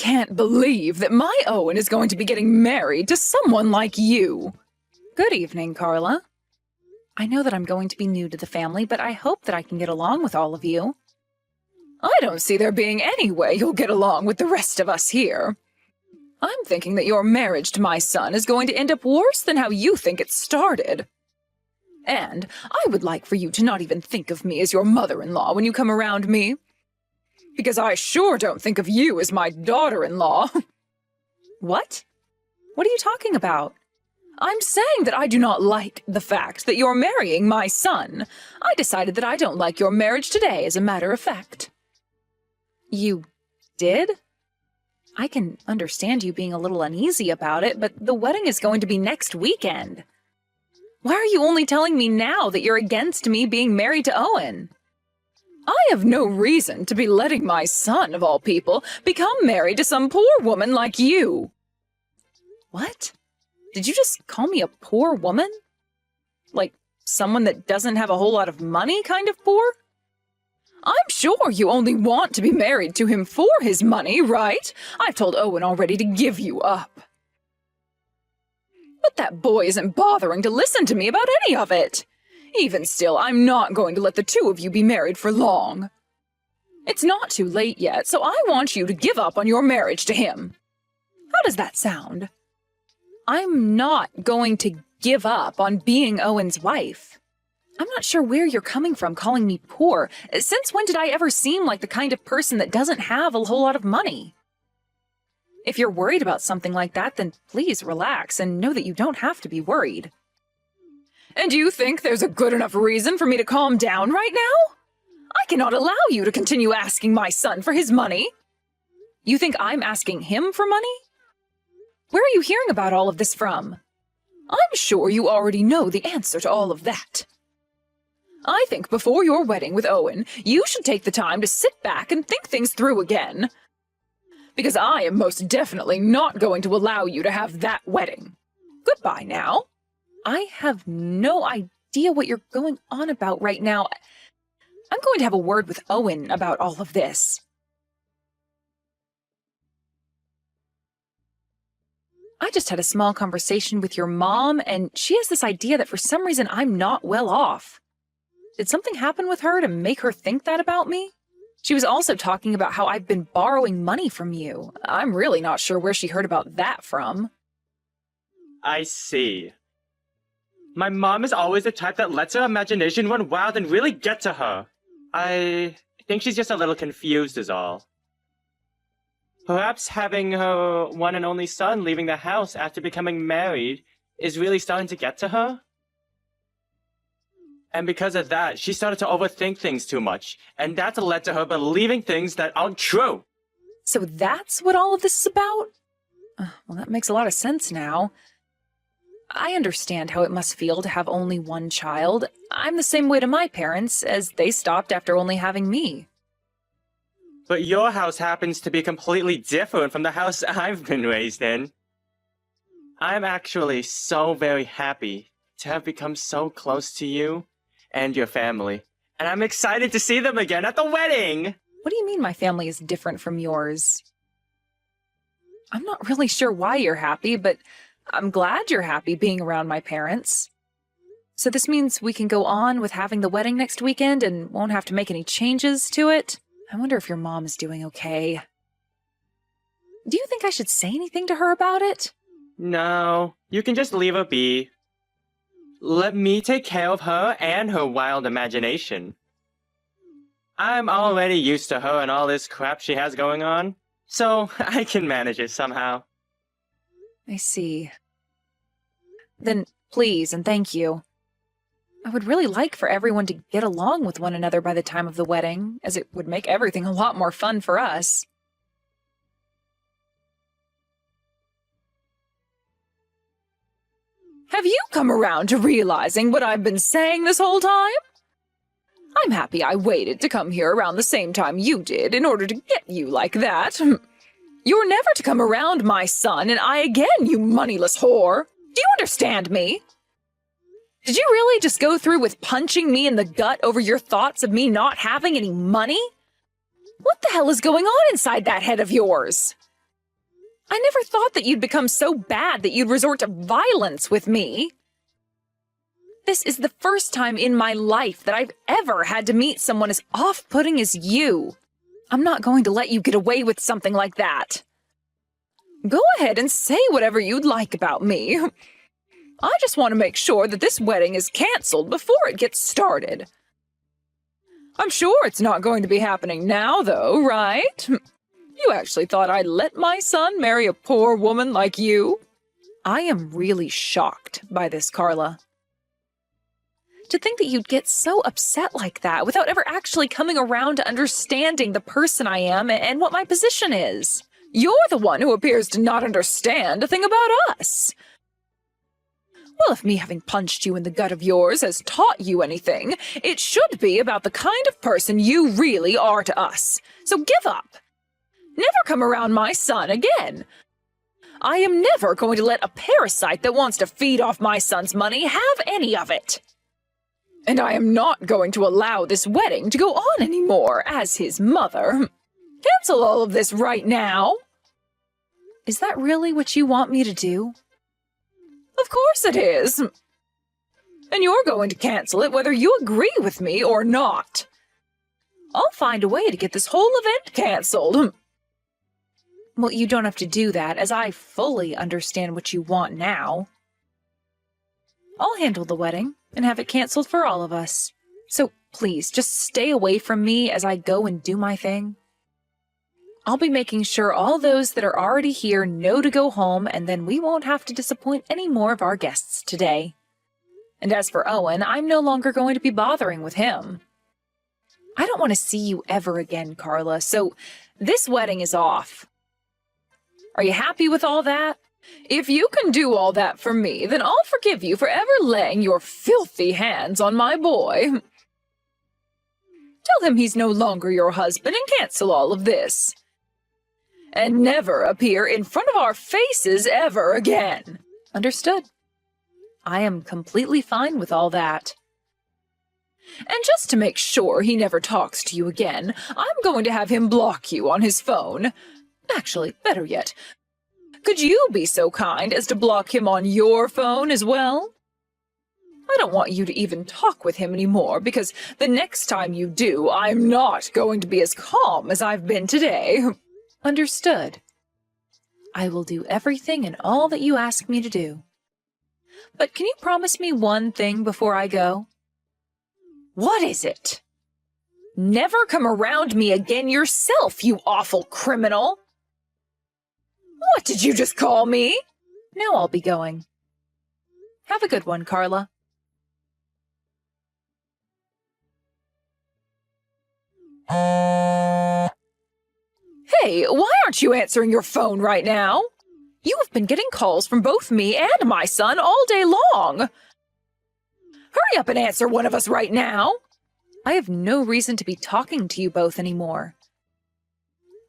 can't believe that my Owen is going to be getting married to someone like you. Good evening, Carla. I know that I'm going to be new to the family, but I hope that I can get along with all of you. I don't see there being any way you'll get along with the rest of us here. I'm thinking that your marriage to my son is going to end up worse than how you think it started. And I would like for you to not even think of me as your mother-in-law when you come around me. Because I sure don't think of you as my daughter-in-law. What? What are you talking about? I'm saying that I do not like the fact that you're marrying my son. I decided that I don't like your marriage today, as a matter of fact. You did? I can understand you being a little uneasy about it, but the wedding is going to be next weekend. Why are you only telling me now that you're against me being married to Owen? I have no reason to be letting my son, of all people, become married to some poor woman like you. What? Did you just call me a poor woman? Like someone that doesn't have a whole lot of money kind of poor? I'm sure you only want to be married to him for his money, right? I've told Owen already to give you up. But that boy isn't bothering to listen to me about any of it. Even still, I'm not going to let the two of you be married for long. It's not too late yet, so I want you to give up on your marriage to him. How does that sound? I'm not going to give up on being Owen's wife. I'm not sure where you're coming from calling me poor. Since when did I ever seem like the kind of person that doesn't have a whole lot of money? If you're worried about something like that, then please relax and know that you don't have to be worried. And you think there's a good enough reason for me to calm down right now? I cannot allow you to continue asking my son for his money. You think I'm asking him for money? Where are you hearing about all of this from? I'm sure you already know the answer to all of that. I think before your wedding with Owen, you should take the time to sit back and think things through again. Because I am most definitely not going to allow you to have that wedding. Goodbye now. I have no idea what you're going on about right now. I'm going to have a word with Owen about all of this. I just had a small conversation with your mom, and she has this idea that for some reason I'm not well off. Did something happen with her to make her think that about me? She was also talking about how I've been borrowing money from you. I'm really not sure where she heard about that from. I see. My mom is always the type that lets her imagination run wild and really get to her. I think she's just a little confused is all. Perhaps having her one and only son leaving the house after becoming married is really starting to get to her. And because of that, she started to overthink things too much, and that's led to her believing things that aren't true. So that's what all of this is about? Well, that makes a lot of sense now. I understand how it must feel to have only one child. I'm the same way to my parents, as they stopped after only having me. But your house happens to be completely different from the house I've been raised in. I'm actually so very happy to have become so close to you and your family. And I'm excited to see them again at the wedding! What do you mean my family is different from yours? I'm not really sure why you're happy, but I'm glad you're happy being around my parents. So this means we can go on with having the wedding next weekend and won't have to make any changes to it? I wonder if your mom is doing okay. Do you think I should say anything to her about it? No, you can just leave her be. Let me take care of her and her wild imagination. I'm already used to her and all this crap she has going on, so I can manage it somehow. I see. Then please and thank you. I would really like for everyone to get along with one another by the time of the wedding, as it would make everything a lot more fun for us. Have you come around to realizing what I've been saying this whole time? I'm happy I waited to come here around the same time you did in order to get you like that. You're never to come around my son and I again, you moneyless whore. Do you understand me? Did you really just go through with punching me in the gut over your thoughts of me not having any money? What the hell is going on inside that head of yours? I never thought that you'd become so bad that you'd resort to violence with me. This is the first time in my life that I've ever had to meet someone as off-putting as you. I'm not going to let you get away with something like that. Go ahead and say whatever you'd like about me. I just want to make sure that this wedding is canceled before it gets started. I'm sure it's not going to be happening now, though, right? You actually thought I'd let my son marry a poor woman like you? I am really shocked by this, Carla. To think that you'd get so upset like that without ever actually coming around to understanding the person I am and what my position is. You're the one who appears to not understand a thing about us. Well, if me having punched you in the gut of yours has taught you anything, it should be about the kind of person you really are to us. So give up. Never come around my son again. I am never going to let a parasite that wants to feed off my son's money have any of it. And I am not going to allow this wedding to go on anymore as his mother. Cancel all of this right now. Is that really what you want me to do? Of course it is. And you're going to cancel it whether you agree with me or not. I'll find a way to get this whole event canceled. Well, you don't have to do that, as I fully understand what you want now. I'll handle the wedding and have it canceled for all of us. So please, just stay away from me as I go and do my thing. I'll be making sure all those that are already here know to go home, and then we won't have to disappoint any more of our guests today. And as for Owen, I'm no longer going to be bothering with him. I don't want to see you ever again, Carla, so this wedding is off. Are you happy with all that? If you can do all that for me, then I'll forgive you for ever laying your filthy hands on my boy. Tell him he's no longer your husband and cancel all of this. And never appear in front of our faces ever again. Understood. I am completely fine with all that. And just to make sure he never talks to you again, I'm going to have him block you on his phone. Actually, better yet, could you be so kind as to block him on your phone as well? I don't want you to even talk with him anymore, because the next time you do, I'm not going to be as calm as I've been today. Understood. I will do everything and all that you ask me to do. But can you promise me one thing before I go? What is it? Never come around me again yourself, you awful criminal! What did you just call me? Now I'll be going. Have a good one, Carla. Hey, why aren't you answering your phone right now? You have been getting calls from both me and my son all day long. Hurry up and answer one of us right now. I have no reason to be talking to you both anymore.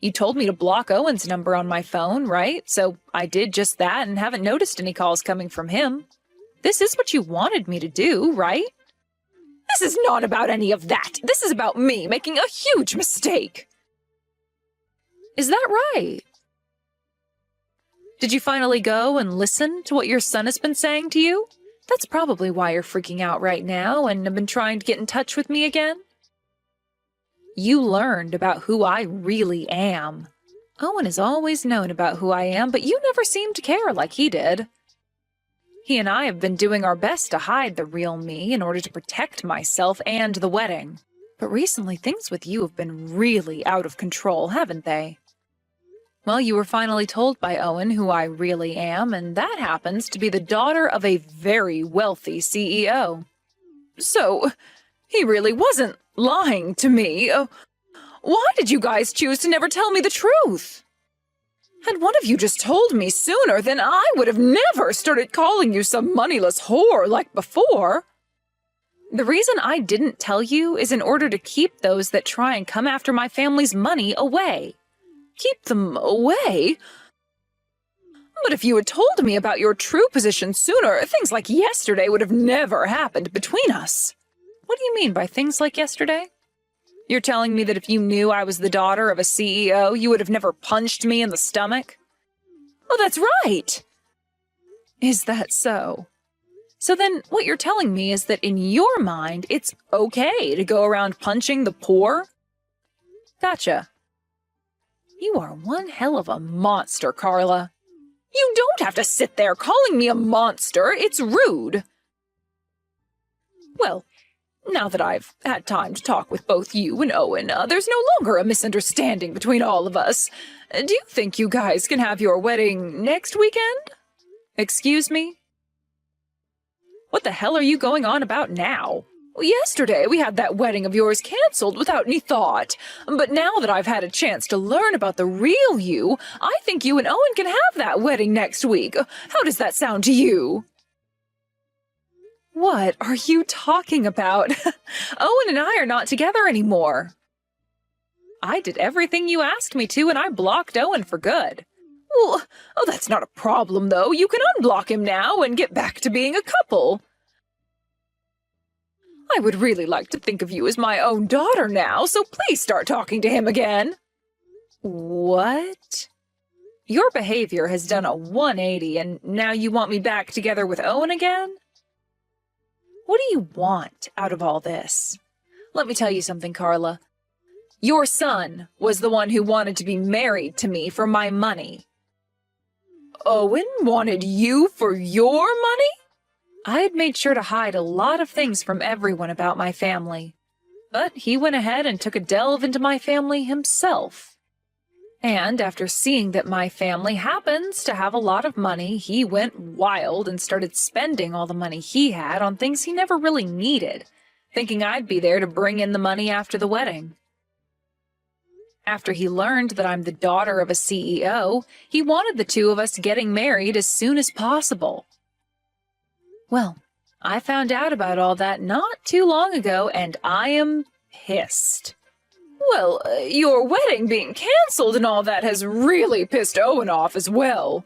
You told me to block Owen's number on my phone, right? So I did just that and haven't noticed any calls coming from him. This is what you wanted me to do, right? This is not about any of that. This is about me making a huge mistake. Is that right? Did you finally go and listen to what your son has been saying to you? That's probably why you're freaking out right now and have been trying to get in touch with me again. You learned about who I really am. Owen has always known about who I am, but you never seemed to care like he did. He and I have been doing our best to hide the real me in order to protect myself and the wedding. But recently things with you have been really out of control, haven't they? Well, you were finally told by Owen who I really am, and that happens to be the daughter of a very wealthy CEO. So, he really wasn't lying to me. Why did you guys choose to never tell me the truth? Had one of you just told me sooner, then I would have never started calling you some moneyless whore like before. The reason I didn't tell you is in order to keep those that try and come after my family's money away. Keep them away? But if you had told me about your true position sooner, things like yesterday would have never happened between us. What do you mean by things like yesterday? You're telling me that if you knew I was the daughter of a CEO, you would have never punched me in the stomach? Oh, that's right! Is that so? So then what you're telling me is that in your mind, it's okay to go around punching the poor? Gotcha. You are one hell of a monster, Carla. You don't have to sit there calling me a monster. It's rude. Well, now that I've had time to talk with both you and Owen, there's no longer a misunderstanding between all of us. Do you think you guys can have your wedding next weekend? Excuse me? What the hell are you going on about now? Well, yesterday we had that wedding of yours canceled without any thought. But now that I've had a chance to learn about the real you, I think you and Owen can have that wedding next week. How does that sound to you? What are you talking about? Owen and I are not together anymore. I did everything you asked me to, and I blocked Owen for good. Well, oh, that's not a problem, though. You can unblock him now and get back to being a couple. I would really like to think of you as my own daughter now, so please start talking to him again. What? Your behavior has done a 180, and now you want me back together with Owen again? What do you want out of all this? Let me tell you something, Carla. Your son was the one who wanted to be married to me for my money. Owen wanted you for your money? I had made sure to hide a lot of things from everyone about my family. But he went ahead and took a delve into my family himself. And after seeing that my family happens to have a lot of money, he went wild and started spending all the money he had on things he never really needed, thinking I'd be there to bring in the money after the wedding. After he learned that I'm the daughter of a CEO, he wanted the two of us getting married as soon as possible. Well, I found out about all that not too long ago, and I am pissed. Well, your wedding being canceled and all that has really pissed Owen off as well.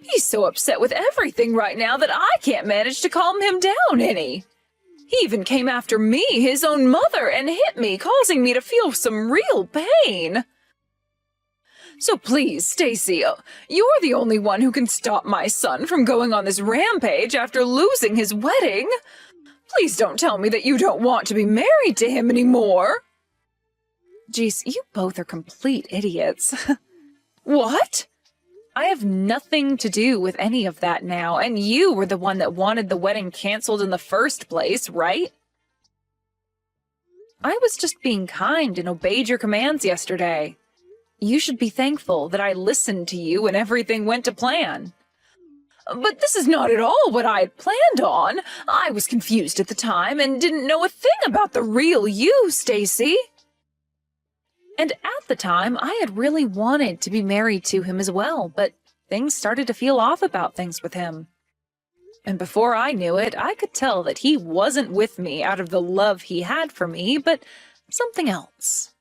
He's so upset with everything right now that I can't manage to calm him down any. He even came after me, his own mother, and hit me, causing me to feel some real pain. So please, Stacy, you're the only one who can stop my son from going on this rampage after losing his wedding. Please don't tell me that you don't want to be married to him anymore. Geez, you both are complete idiots. What? I have nothing to do with any of that now, and you were the one that wanted the wedding canceled in the first place, right? I was just being kind and obeyed your commands yesterday. You should be thankful that I listened to you and everything went to plan. But this is not at all what I had planned on. I was confused at the time and didn't know a thing about the real you, Stacy. And at the time, I had really wanted to be married to him as well, but things started to feel off about things with him. And before I knew it, I could tell that he wasn't with me out of the love he had for me, but something else.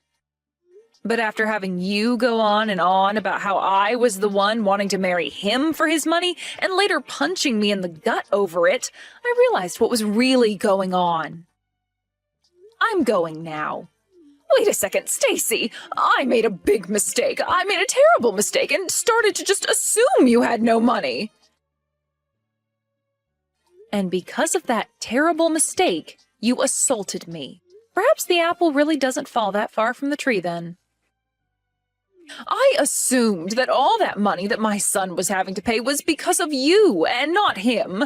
But after having you go on and on about how I was the one wanting to marry him for his money, and later punching me in the gut over it, I realized what was really going on. I'm going now. Wait a second, Stacy. I made a big mistake. I made a terrible mistake and started to just assume you had no money. And because of that terrible mistake, you assaulted me. Perhaps the apple really doesn't fall that far from the tree then. I assumed that all that money that my son was having to pay was because of you and not him.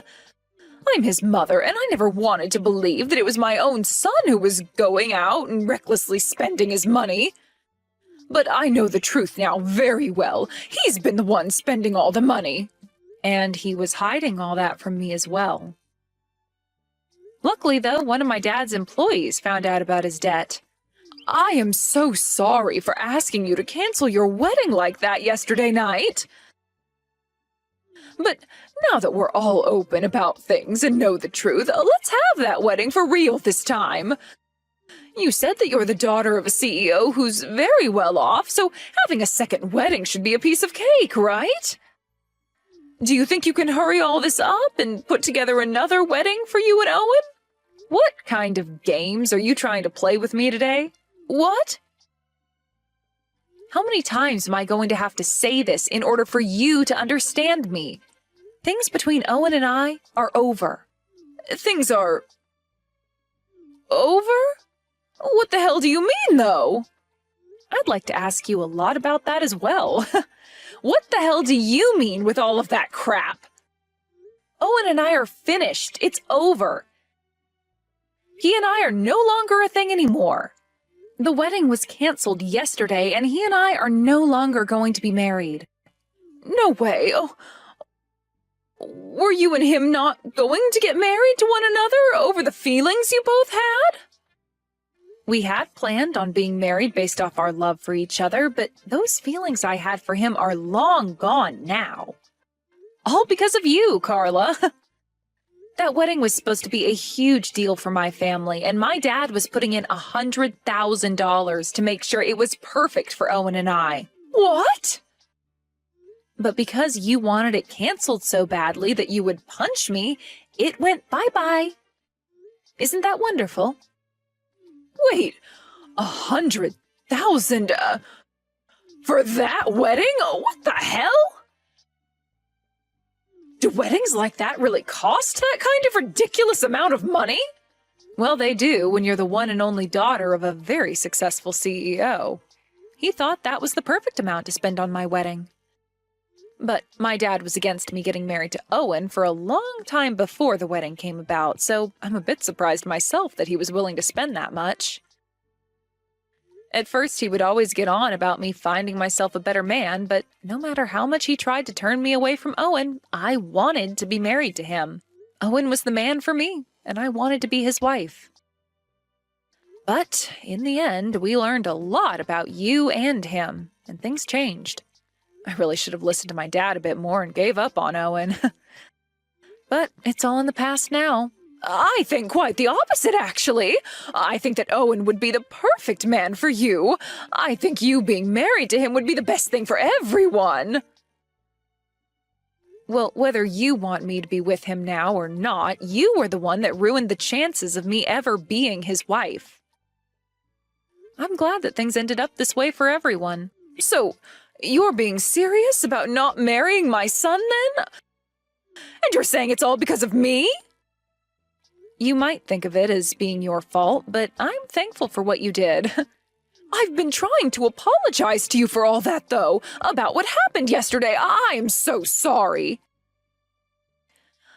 I'm his mother, and I never wanted to believe that it was my own son who was going out and recklessly spending his money. But I know the truth now very well. He's been the one spending all the money. And he was hiding all that from me as well. Luckily, though, one of my dad's employees found out about his debt. I am so sorry for asking you to cancel your wedding like that yesterday night. But now that we're all open about things and know the truth, let's have that wedding for real this time. You said that you're the daughter of a CEO who's very well off, so having a second wedding should be a piece of cake, right? Do you think you can hurry all this up and put together another wedding for you and Owen? What kind of games are you trying to play with me today? What? How many times am I going to have to say this in order for you to understand me? Things between Owen and I are over. Things are... over? What the hell do you mean, though? I'd like to ask you a lot about that as well. What the hell do you mean with all of that crap? Owen and I are finished. It's over. He and I are no longer a thing anymore. The wedding was canceled yesterday, and he and I are no longer going to be married. No way. Oh, were you and him not going to get married to one another over the feelings you both had? We had planned on being married based off our love for each other, but those feelings I had for him are long gone now. All because of you, Carla. That wedding was supposed to be a huge deal for my family, and my dad was putting in $100,000 to make sure it was perfect for Owen and I. What? But because you wanted it canceled so badly that you would punch me, it went bye-bye. Isn't that wonderful? Wait, 100,000, for that wedding? What the hell? Do weddings like that really cost that kind of ridiculous amount of money? Well, they do when you're the one and only daughter of a very successful CEO. He thought that was the perfect amount to spend on my wedding. But my dad was against me getting married to Owen for a long time before the wedding came about, so I'm a bit surprised myself that he was willing to spend that much. At first, he would always get on about me finding myself a better man, but no matter how much he tried to turn me away from Owen, I wanted to be married to him. Owen was the man for me, and I wanted to be his wife. But in the end, we learned a lot about you and him, and things changed. I really should have listened to my dad a bit more and gave up on Owen. But it's all in the past now. I think quite the opposite, actually. I think that Owen would be the perfect man for you. I think you being married to him would be the best thing for everyone. Well, whether you want me to be with him now or not, you were the one that ruined the chances of me ever being his wife. I'm glad that things ended up this way for everyone. So, you're being serious about not marrying my son, then? And you're saying it's all because of me? You might think of it as being your fault, but I'm thankful for what you did. I've been trying to apologize to you for all that, though, about what happened yesterday. I'm so sorry.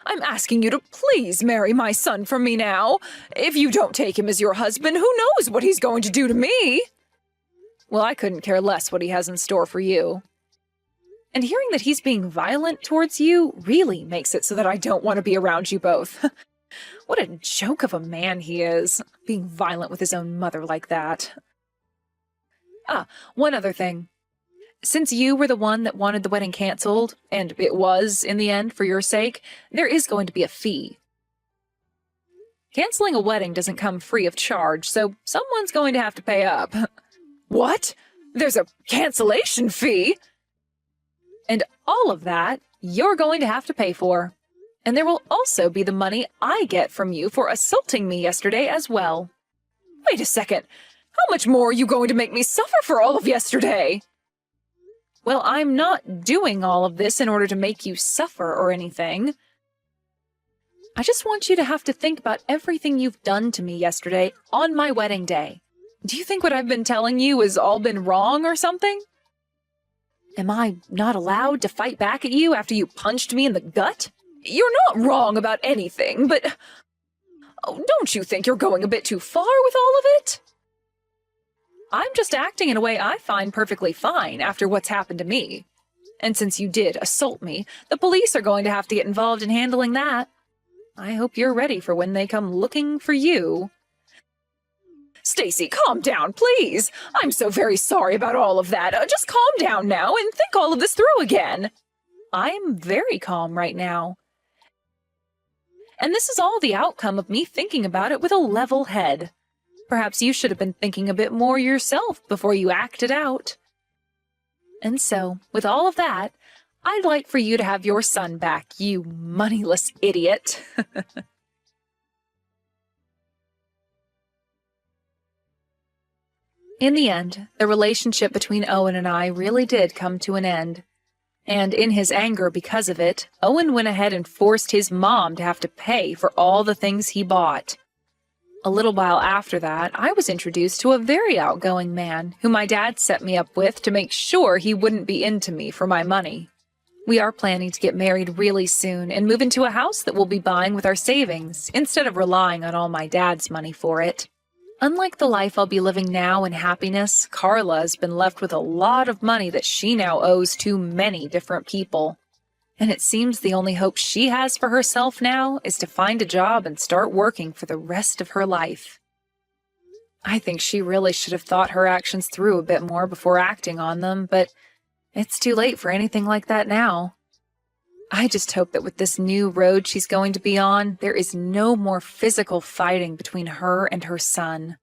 I'm asking you to please marry my son from me now. If you don't take him as your husband, who knows what he's going to do to me? Well, I couldn't care less what he has in store for you. And hearing that he's being violent towards you really makes it so that I don't want to be around you both. What a joke of a man he is, being violent with his own mother like that. One other thing. Since you were the one that wanted the wedding canceled, and it was, in the end, for your sake, there is going to be a fee. Canceling a wedding doesn't come free of charge, so someone's going to have to pay up. What? There's a cancellation fee? And all of that, you're going to have to pay for. And there will also be the money I get from you for assaulting me yesterday as well. Wait a second. How much more are you going to make me suffer for all of yesterday? Well, I'm not doing all of this in order to make you suffer or anything. I just want you to have to think about everything you've done to me yesterday on my wedding day. Do you think what I've been telling you has all been wrong or something? Am I not allowed to fight back at you after you punched me in the gut? You're not wrong about anything, but... don't you think you're going a bit too far with all of it? I'm just acting in a way I find perfectly fine after what's happened to me. And since you did assault me, the police are going to have to get involved in handling that. I hope you're ready for when they come looking for you. Stacy, calm down, please. I'm so very sorry about all of that. Just calm down now and think all of this through again. I'm very calm right now. And this is all the outcome of me thinking about it with a level head. Perhaps you should have been thinking a bit more yourself before you acted out. And so, with all of that, I'd like for you to have your son back, you moneyless idiot. In the end, the relationship between Owen and I really did come to an end. And in his anger because of it, Owen went ahead and forced his mom to have to pay for all the things he bought. A little while after that, I was introduced to a very outgoing man who my dad set me up with to make sure he wouldn't be into me for my money. We are planning to get married really soon and move into a house that we'll be buying with our savings instead of relying on all my dad's money for it. Unlike the life I'll be living now in happiness, Carla has been left with a lot of money that she now owes to many different people. And it seems the only hope she has for herself now is to find a job and start working for the rest of her life. I think she really should have thought her actions through a bit more before acting on them, but it's too late for anything like that now. I just hope that with this new road she's going to be on, there is no more physical fighting between her and her son.